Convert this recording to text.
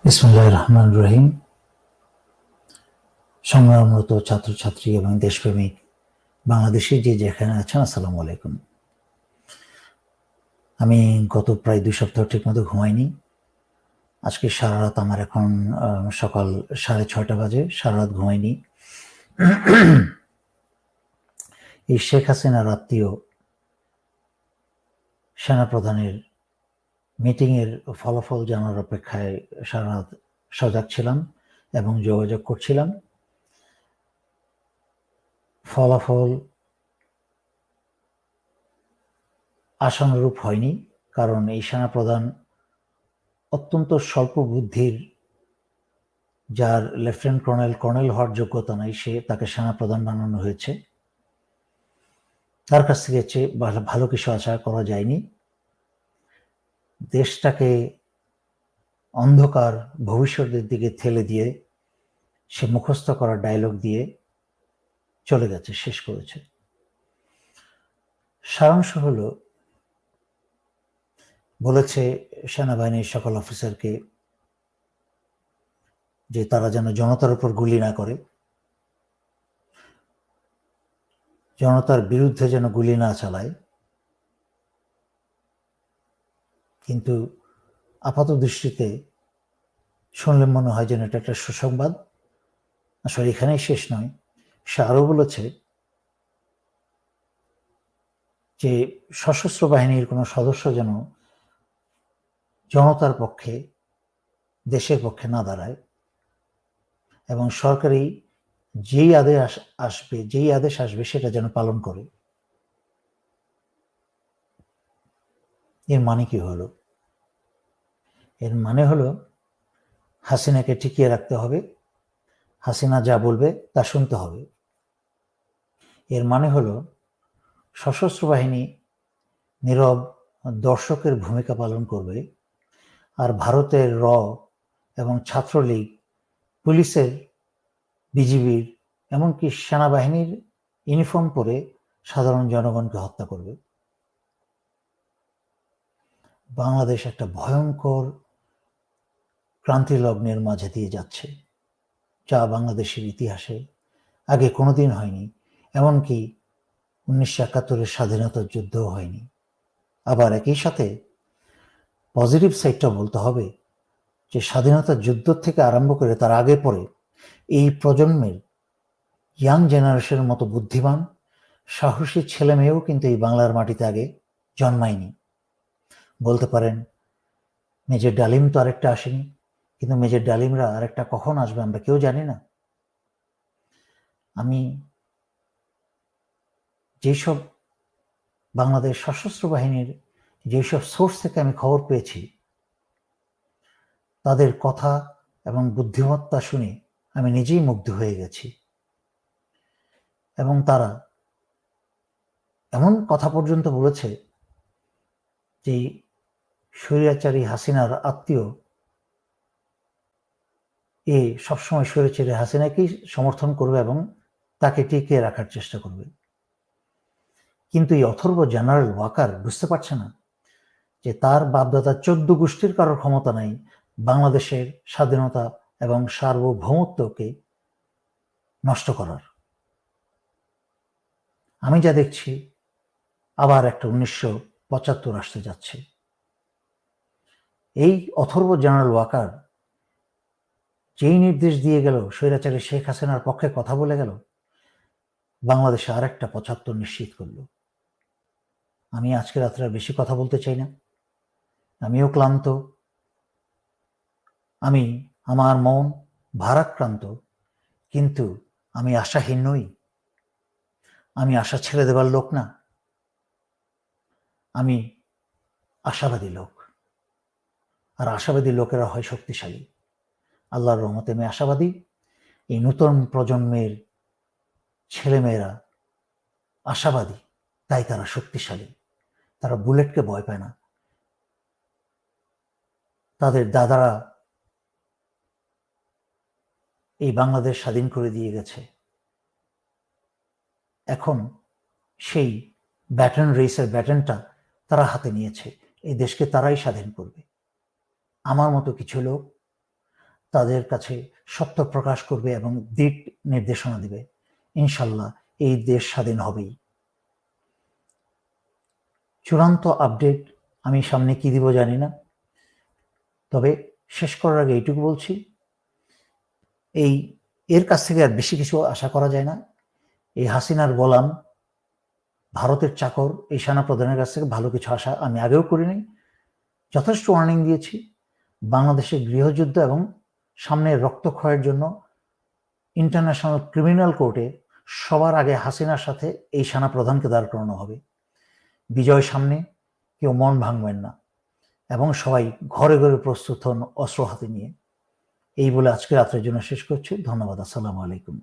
বিসমিল্লাহির রহমানির রহিম। সংগ্রামরত ছাত্রছাত্রী এবং দেশপ্রেমিক বাংলাদেশি যে যেখানে আছেন, আসসালামু আলাইকুম। আমি গত প্রায় 2 সপ্তাহ ঠিকমতো ঘুমাইনি। আজকে সারা রাত আমার এখন সকাল 6:30 বাজে, সারা রাত ঘুমাইনি। এই শেখ হাসিনার আত্মীয় সেনাপ্রধানের মিটিংয়ের ফলাফল জানার অপেক্ষায় সারা রাত সজাগ ছিলাম এবং যোগাযোগ করছিলাম। ফলাফল আশানুরূপ হয়নি, কারণ এই সেনাপ্রধান অত্যন্ত স্বল্প বুদ্ধির, যার লেফটেন্যান্ট কর্নেল হওয়ার যোগ্যতা নাই, তাকে সেনাপ্রধান বানানো হয়েছে। তার কাছ থেকে চেয়ে ভালো কিছু আশা করা যায়নি। দেশটাকে অন্ধকার ভবিষ্যতের দিকে ঠেলে দিয়ে সে মুখস্থ করা ডায়লগ দিয়ে চলে গেছে, শেষ করেছে। সারাংশ হলো, বলেছে সেনাবাহিনীর সকল অফিসারকে যে তারা যেন জনতার উপর গুলি না করে, জনতার বিরুদ্ধে যেন গুলি না চালায়। কিন্তু আপাত দৃষ্টিতে শুনলে মনে হয় যেন এটা একটা সুসংবাদ। আসলে এখানেই শেষ নয়। সে আরো বলেছে যে সশস্ত্র বাহিনীর কোনো সদস্য যেন জনতার পক্ষে, দেশের পক্ষে না দাঁড়ায়, এবং সরকারি যেই আদেশ আসবে সেটা যেন পালন করে। এর মানে কি হলো? এর মানে হলো হাসিনাকে টিকিয়ে রাখতে হবে, হাসিনা যা বলবে তা শুনতে হবে। এর মানে হলো সশস্ত্র বাহিনী নীরব দর্শকের ভূমিকা পালন করবে, আর ভারতের এবং ছাত্রলীগ, পুলিশের, বিজিবির, এমনকি সেনাবাহিনীর ইউনিফর্ম পরে সাধারণ জনগণকে হত্যা করবে। বাংলাদেশ একটা ভয়ঙ্কর ক্রান্তি লগ্নের মাঝে দিয়ে যাচ্ছে, যা বাংলাদেশের ইতিহাসে আগে কোনোদিন হয়নি। এমনকি 1971-এর স্বাধীনতার যুদ্ধও হয়নি। আবার একই সাথে পজিটিভ সাইডটা বলতে হবে যে স্বাধীনতার যুদ্ধ থেকে আরম্ভ করে তার আগে পরে এই প্রজন্মের ইয়াং জেনারেশনের মতো বুদ্ধিমান, সাহসী ছেলে মেয়েও কিন্তু এই বাংলার মাটিতে আগে জন্মায়নি। বলতে পারেন মেজর ডালিম তো আরেকটা আসেনি, কিন্তু মেজর ডালিমরা আরেকটা কখন আসবে আমরা কেউ জানি না। আমি যেসব বাংলাদেশ সশস্ত্র বাহিনীর যেসব সোর্স থেকে আমি খবর পেয়েছি, তাদের কথা এবং বুদ্ধিমত্তা শুনে আমি নিজেই মুগ্ধ হয়ে গেছি। এবং তারা এমন কথা পর্যন্ত বলেছে যে স্বৈরাচারী হাসিনার আত্মীয় সবসময় স্বৈরাচারী হাসিনাকেই সমর্থন করবে এবং তাকে টিকিয়ে রাখার চেষ্টা করবে। কিন্তু এই অথর্ব জেনারেল ওয়াকার বুঝতে পারছে না যে তার বাপদাদা 14 গোষ্ঠীর কারোর ক্ষমতা নাই বাংলাদেশের স্বাধীনতা এবং সার্বভৌমত্বকে নষ্ট করার। আমি যা দেখছি, আবার একটা 1975 আসতে যাচ্ছে। এই অথর্ব জেনারেল ওয়াকার যেই নির্দেশ দিয়ে গেল, স্বৈরাচারী শেখ হাসিনার পক্ষে কথা বলে গেল, বাংলাদেশে আরেকটা 75 নিশ্চিত করল। আমি আজকে রাত্রে আর বেশি কথা বলতে চাই না। আমিও ক্লান্ত, আমার মন ভারাক্রান্ত, কিন্তু আমি আশাহীন নই। আমি আশা ছেড়ে দেবার লোক না। আমি আশাবাদী লোক, আর আশাবাদী লোকেরা হয় শক্তিশালী। আল্লাহর রহমতে আমি আশাবাদী। এই নতুন প্রজন্মের ছেলেমেয়েরা আশাবাদী, তাই তারা শক্তিশালী। তারা বুলেটকে ভয় পায় না। তাদের দাদারা এই বাংলাদেশ স্বাধীন করে দিয়ে গেছে। এখন সেই ব্যাটনটা তারা হাতে নিয়েছে। এই দেশকে তারাই স্বাধীন করবে। আমার মতো কিছু লোক তাদের কাছে সত্য প্রকাশ করবে এবং দিক নির্দেশনা দিবে। ইনশাল্লাহ এই দেশ স্বাধীন হবেই। চূড়ান্ত আপডেট আমি সামনে কি দিব জানি না, তবে শেষ করার আগে এইটুকু বলছি, এর কাছ থেকে আর বেশি কিছু আশা করা যায় না। এই হাসিনার গোলাম, ভারতের চাকর, এই সেনা প্রধানের কাছ থেকে ভালো কিছু আশা আমি আগেও করিনি। যথেষ্ট ওয়ার্নিং দিয়েছি। বাংলাদেশের গৃহযুদ্ধ এবং সামনের রক্তক্ষয়ের জন্য ইন্টারন্যাশনাল ক্রিমিনাল কোর্টে সবার আগে হাসিনার সাথে এই সেনা প্রধানকে দাঁড় করানো হবে। বিজয় সামনে, কেউ মন ভাঙবেন না এবং সবাই ঘরে ঘরে প্রস্তুত হন অস্ত্র হাতে নিয়ে। এই বলে আজকে রাত্রের জন্য শেষ করছি। ধন্যবাদ। আসসালামু আলাইকুম।